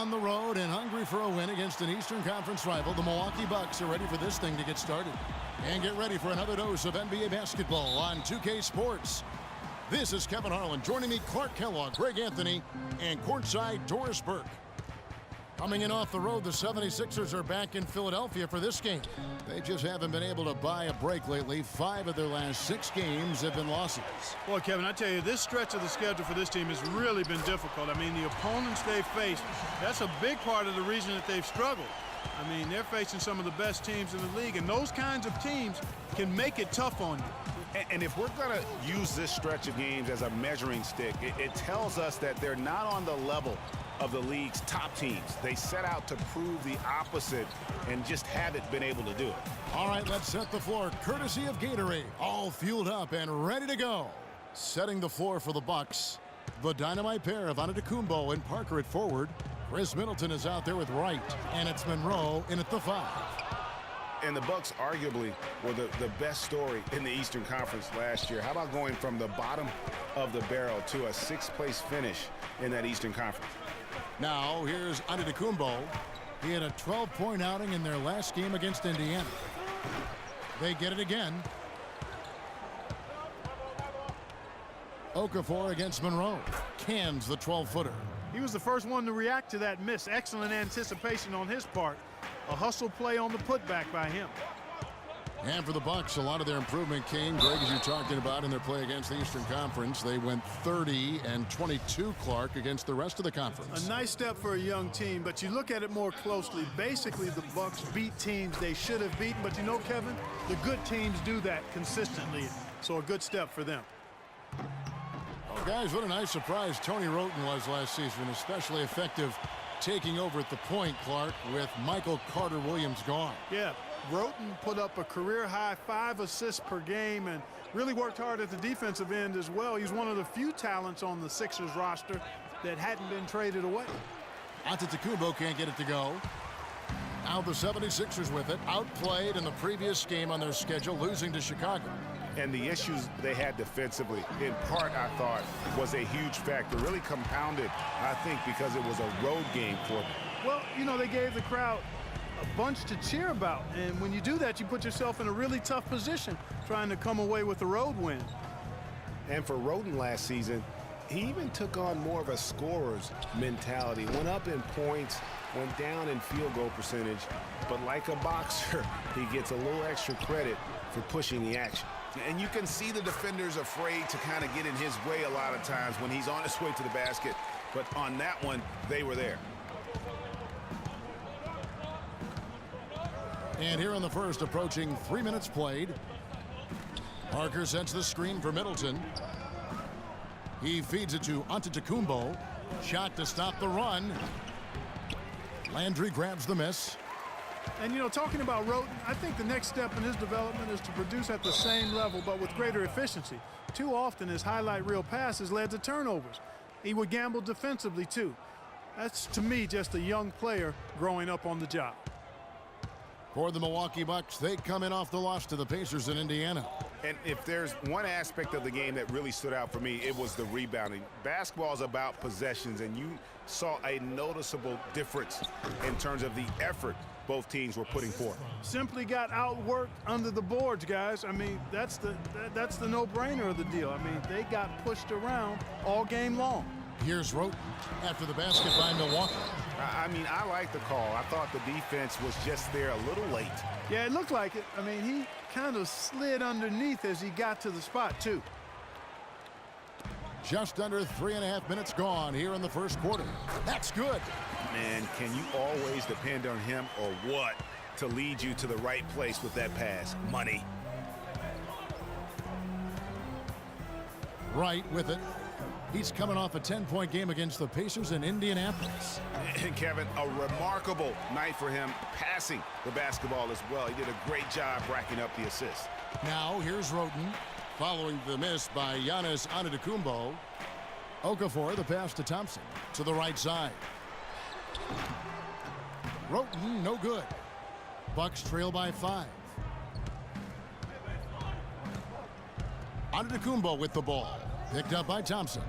on the road and hungry for a win against an Eastern Conference rival. The Milwaukee Bucks are ready for this thing to get started. And get ready for another dose of NBA basketball on 2K Sports. This is Kevin Harlan. Joining me, Clark Kellogg, Greg Anthony, and courtside Doris Burke. Coming in off the road, the 76ers are back in Philadelphia for this game. They just haven't been able to buy a break lately. 5 of their last 6 games have been losses. Well, Kevin, I tell you, this stretch of the schedule for this team has really been difficult. I mean, the opponents they've faced, that's a big part of the reason that they've struggled. I mean, they're facing some of the best teams in the league, and those kinds of teams can make it tough on you. And if we're going to use this stretch of games as a measuring stick, it tells us that they're not on the level of the league's top teams. They set out to prove the opposite and just haven't been able to do it. All right, let's set the floor courtesy of Gatorade. All fueled up and ready to go. Setting the floor for the Bucks. The dynamite pair of Antetokounmpo and Parker at forward. Chris Middleton is out there with Wright, and it's Monroe in at the 5. And the Bucks arguably were the best story in the Eastern Conference last year. How about going from the bottom of the barrel to a 6th-place finish in that Eastern Conference? Now, here's Antetokounmpo. He had a 12-point outing in their last game against Indiana. They get it again. Okafor against Monroe. Cans the 12-footer. He was the first one to react to that miss. Excellent anticipation on his part. A hustle play on the putback by him. And for the Bucks, a lot of their improvement came, Greg, as you're talking about, in their play against the Eastern Conference. They went 30-22, Clark, against the rest of the conference. A nice step for a young team, but you look at it more closely. Basically, the Bucks beat teams they should have beaten, but you know, Kevin, the good teams do that consistently, so a good step for them. Oh, guys, what a nice surprise Tony Wroten was last season, especially effective taking over at the point, Clark, with Michael Carter-Williams gone. Yeah. Wroten put up a career-high 5 assists per game and really worked hard at the defensive end as well. He's one of the few talents on the Sixers roster that hadn't been traded away. Antetokounmpo can't get it to go. Now the 76ers with it, outplayed in the previous game on their schedule, losing to Chicago. And the issues they had defensively, in part, I thought, was a huge factor. Really compounded, I think, because it was a road game for them. Well, you know, they gave the crowd a bunch to cheer about, and when you do that, you put yourself in a really tough position trying to come away with a road win. And for Wroten last season, he even took on more of a scorer's mentality. Went up in points, went down in field goal percentage, but like a boxer, he gets a little extra credit for pushing the action. And you can see the defenders afraid to kind of get in his way a lot of times when he's on his way to the basket, but on that one, they were there. And here in the first, approaching 3 minutes played. Parker sets the screen for Middleton. He feeds it to Antetokounmpo. Shot to stop the run. Landry grabs the miss. And, you know, talking about Wroten, I think the next step in his development is to produce at the same level but with greater efficiency. Too often his highlight reel passes led to turnovers. He would gamble defensively, too. That's, to me, just a young player growing up on the job. For the Milwaukee Bucks, they come in off the loss to the Pacers in Indiana. And if there's one aspect of the game that really stood out for me, it was the rebounding. Basketball is about possessions, and you saw a noticeable difference in terms of the effort both teams were putting forth. Simply got outworked under the boards, guys. I mean, that's the no-brainer of the deal. I mean, they got pushed around all game long. Here's Wroten after the basket by Milwaukee. I mean, I like the call. I thought the defense was just there a little late. Yeah, it looked like it. I mean, he kind of slid underneath as he got to the spot, too. Just under 3.5 minutes gone here in the first quarter. That's good. Man, can you always depend on him or what to lead you to the right place with that pass? Money. Right with it. He's coming off a 10-point game against the Pacers in Indianapolis. And Kevin, a remarkable night for him passing the basketball as well. He did a great job racking up the assist. Now here's Wroten following the miss by Giannis Antetokounmpo. Okafor, the pass to Thompson to the right side. Wroten, no good. Bucks trail by 5. Antetokounmpo with the ball. Picked up by Thompson.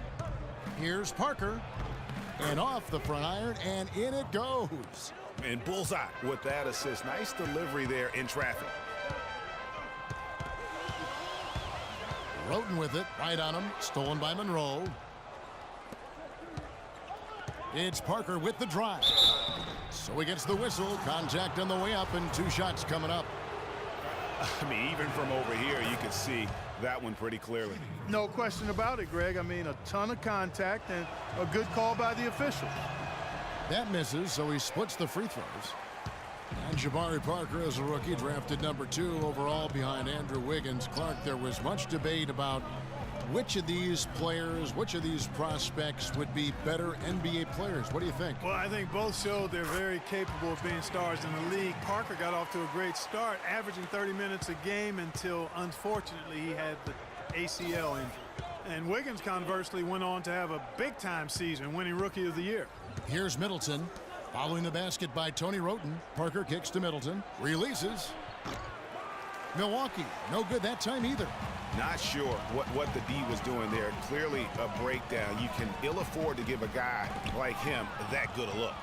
Here's Parker. And off the front iron, and in it goes. And bullseye with that assist. Nice delivery there in traffic. Roten with it, right on him, stolen by Monroe. It's Parker with the drive. So he gets the whistle, contact on the way up, and 2 shots coming up. I mean, even from over here, you can see that one pretty clearly. No question about it, Greg. I mean, a ton of contact and a good call by the official. That misses, so he splits the free throws. And Jabari Parker is a rookie, drafted number 2 overall behind Andrew Wiggins. Clark, there was much debate about which of these players, which of these prospects would be better NBA players. What do you think? Well, I think both showed they're very capable of being stars in the league. Parker got off to a great start, averaging 30 minutes a game until, unfortunately, he had the ACL injury. And Wiggins, conversely, went on to have a big-time season, winning Rookie of the Year. Here's Middleton. Following the basket by Tony Roten. Parker kicks to Middleton. Releases. Milwaukee, no good that time either. Not sure what the D was doing there. Clearly a breakdown. You can ill afford to give a guy like him that good a look.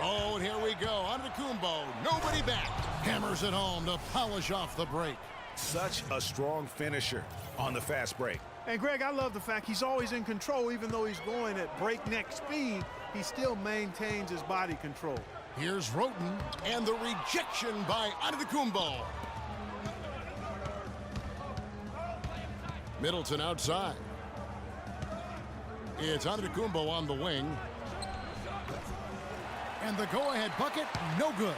Oh, and here we go. Antetokounmpo, nobody back. Hammers it home to polish off the break. Such a strong finisher on the fast break. And, Greg, I love the fact he's always in control. Even though he's going at breakneck speed, he still maintains his body control. Here's Roten, and the rejection by Antetokounmpo. Middleton outside. It's Antetokounmpo on the wing. And the go-ahead bucket, no good.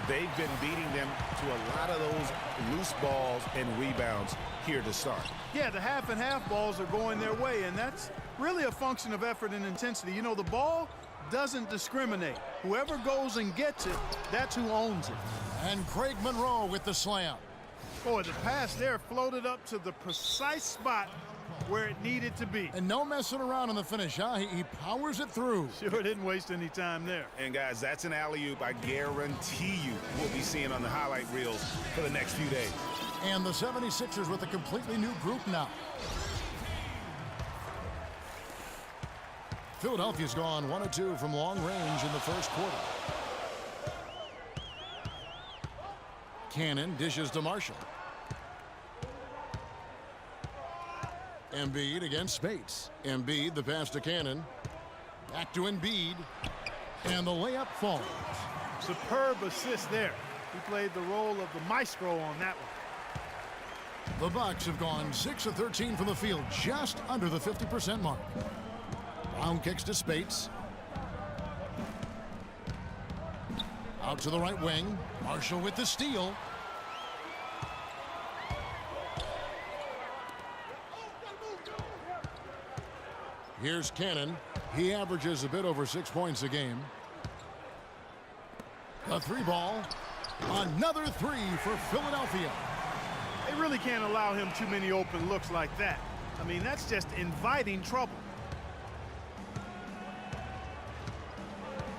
They've been beating them to a lot of those loose balls and rebounds here to start. Yeah, the half and half balls are going their way, and that's really a function of effort and intensity. You know, the ball doesn't discriminate. Whoever goes and gets it, that's who owns it. And Craig Monroe with the slam. Boy, the pass there floated up to the precise spot where it needed to be. And no messing around on the finish, huh? He powers it through. Sure didn't waste any time there. And, guys, that's an alley-oop I guarantee you we'll be seeing on the highlight reels for the next few days. And the 76ers with a completely new group now. Philadelphia's gone 1 of 2 from long range in the first quarter. Cannon dishes to Marshall. Embiid against Spates. Embiid, the pass to Cannon. Back to Embiid. And the layup falls. Superb assist there. He played the role of the maestro on that one. The Bucks have gone 6 of 13 from the field, just under the 50% mark. Brown kicks to Spates. Out to the right wing. Marshall with the steal. Here's Cannon. He averages a bit over 6 points a game. A 3-ball. Another 3 for Philadelphia. They really can't allow him too many open looks like that. I mean, that's just inviting trouble.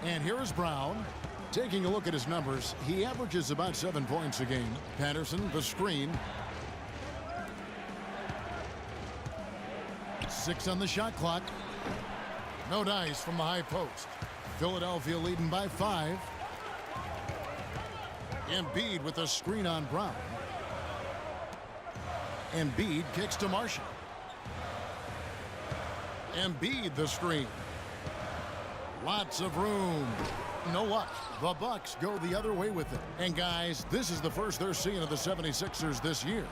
And here is Brown. Taking a look at his numbers, he averages about 7 points a game. Patterson, the screen. 6 on the shot clock. No dice from the high post. Philadelphia leading by 5. Embiid with a screen on Brown. Embiid kicks to Marshall. Embiid the screen. Lots of room. No luck. The Bucks go the other way with it. And guys, this is the first they're seeing of the 76ers this year.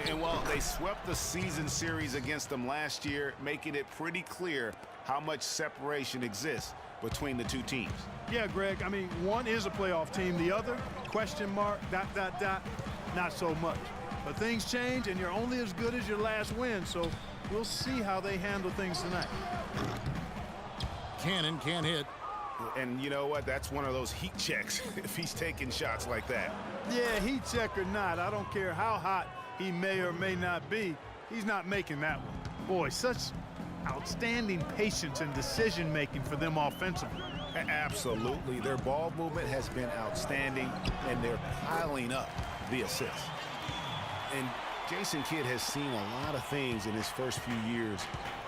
And while they swept the season series against them last year, making it pretty clear how much separation exists between the two teams. Yeah, Greg, I mean, one is a playoff team. The other, question mark, ... not so much. But things change, and you're only as good as your last win, so we'll see how they handle things tonight. Cannon can't hit. And you know what? That's one of those heat checks if he's taking shots like that. Yeah, heat check or not, I don't care how hot he may or may not be, he's not making that one. Boy, such outstanding patience and decision-making for them offensively. Absolutely. Their ball movement has been outstanding, and they're piling up the assists. And Jason Kidd has seen a lot of things in his first few years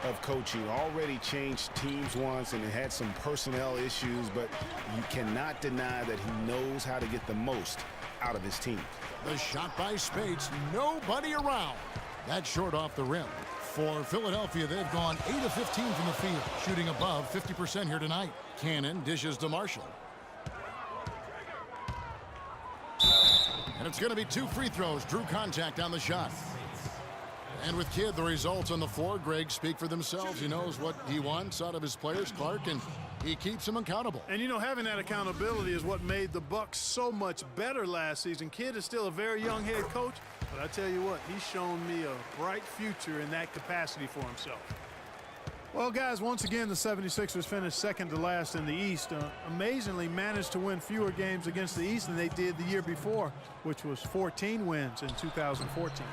of coaching. Already changed teams once and had some personnel issues, but you cannot deny that he knows how to get the most out of his team. The shot by Speights, nobody around. That's short off the rim. For Philadelphia, they've gone 8 of 15 from the field, shooting above 50% here tonight. Cannon dishes to Marshall. And it's going to be 2 free throws. Drew contact on the shot. And with Kidd, the results on the floor, Greg, speak for themselves. He knows what he wants out of his players, Clark, and he keeps them accountable. And, you know, having that accountability is what made the Bucks so much better last season. Kidd is still a very young head coach, but I tell you what, he's shown me a bright future in that capacity for himself. Well, guys, once again, the 76ers finished second to last in the East. Amazingly managed to win fewer games against the East than they did the year before, which was 14 wins in 2014.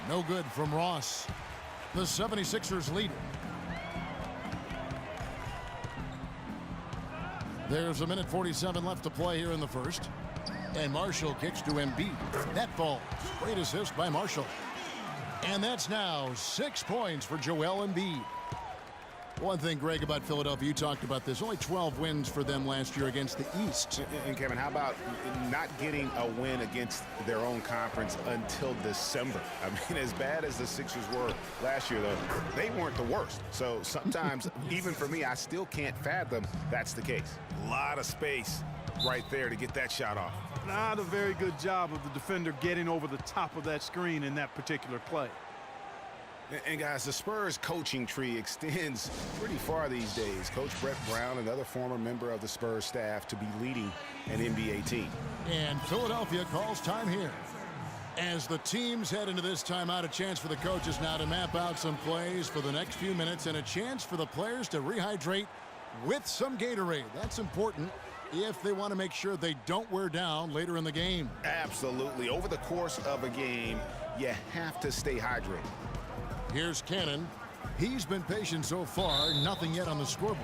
No good from Ross. The 76ers lead. There's 1:47 left to play here in the first. And Marshall kicks to Embiid. That falls. Great assist by Marshall. And that's now 6 points for Joel Embiid. One thing, Greg, about Philadelphia, you talked about this. Only 12 wins for them last year against the East. And Kevin, how about not getting a win against their own conference until December? I mean, as bad as the Sixers were last year, though, they weren't the worst. So sometimes, even for me, I still can't fathom that's the case. A lot of space right there to get that shot off. Not a very good job of the defender getting over the top of that screen in that particular play. And guys, the Spurs coaching tree extends pretty far these days. Coach Brett Brown, another former member of the Spurs staff, to be leading an NBA team. And Philadelphia calls time here. As the teams head into this timeout, a chance for the coaches now to map out some plays for the next few minutes and a chance for the players to rehydrate with some Gatorade. That's important if they want to make sure they don't wear down later in the game. Absolutely. Over the course of a game, you have to stay hydrated. Here's Cannon. He's been patient so far. Nothing yet on the scoreboard.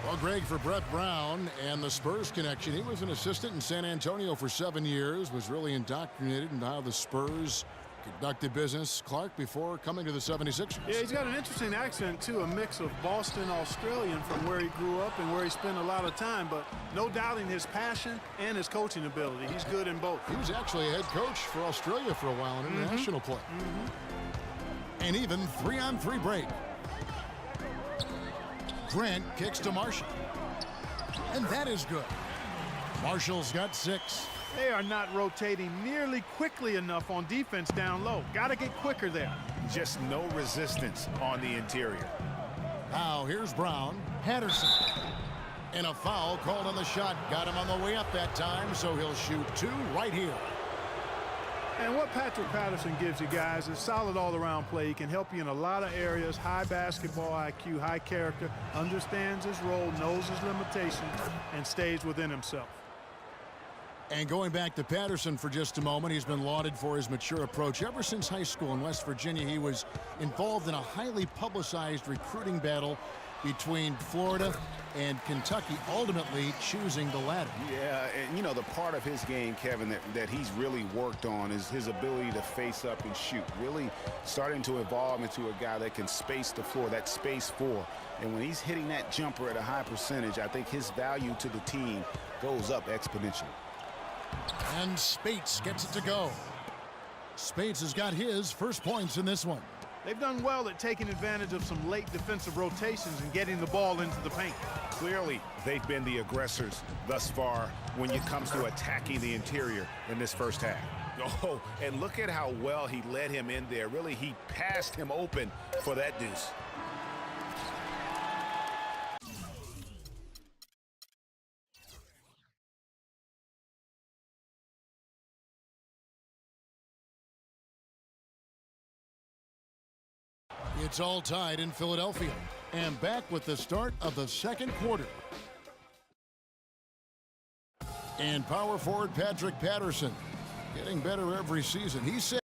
Well, Greg, for Brett Brown and the Spurs connection, he was an assistant in San Antonio for 7 years, was really indoctrinated into how the Spurs conducted business, Clark, before coming to the 76ers. Yeah, he's got an interesting accent, too, a mix of Boston Australian from where he grew up and where he spent a lot of time, but no doubting his passion and his coaching ability. He's good in both. He was actually a head coach for Australia for a while in international play. And even 3-on-3 break. Grant kicks to Marshall. And that is good. Marshall's got 6. They are not rotating nearly quickly enough on defense down low. Got to get quicker there. Just no resistance on the interior. Now here's Brown. Patterson. And a foul called on the shot. Got him on the way up that time, so he'll shoot 2 right here. And what Patrick Patterson gives you guys is solid all-around play. He can help you in a lot of areas. High basketball IQ, high character, understands his role, knows his limitations, and stays within himself. And going back to Patterson for just a moment, he's been lauded for his mature approach. Ever since high school in West Virginia, he was involved in a highly publicized recruiting battle between Florida and Kentucky, ultimately choosing the latter. Yeah, and you know, the part of his game, Kevin, that he's really worked on is his ability to face up and shoot. Really starting to evolve into a guy that can space the floor, that space 4. And when he's hitting that jumper at a high percentage, I think his value to the team goes up exponentially. And Speights gets it to go. Speights has got his first points in this one. They've done well at taking advantage of some late defensive rotations and getting the ball into the paint. Clearly, they've been the aggressors thus far when it comes to attacking the interior in this first half. Oh, and look at how well he led him in there. Really, he passed him open for that deuce. It's all tied in Philadelphia. And back with the start of the second quarter. And power forward Patrick Patterson getting better every season. He said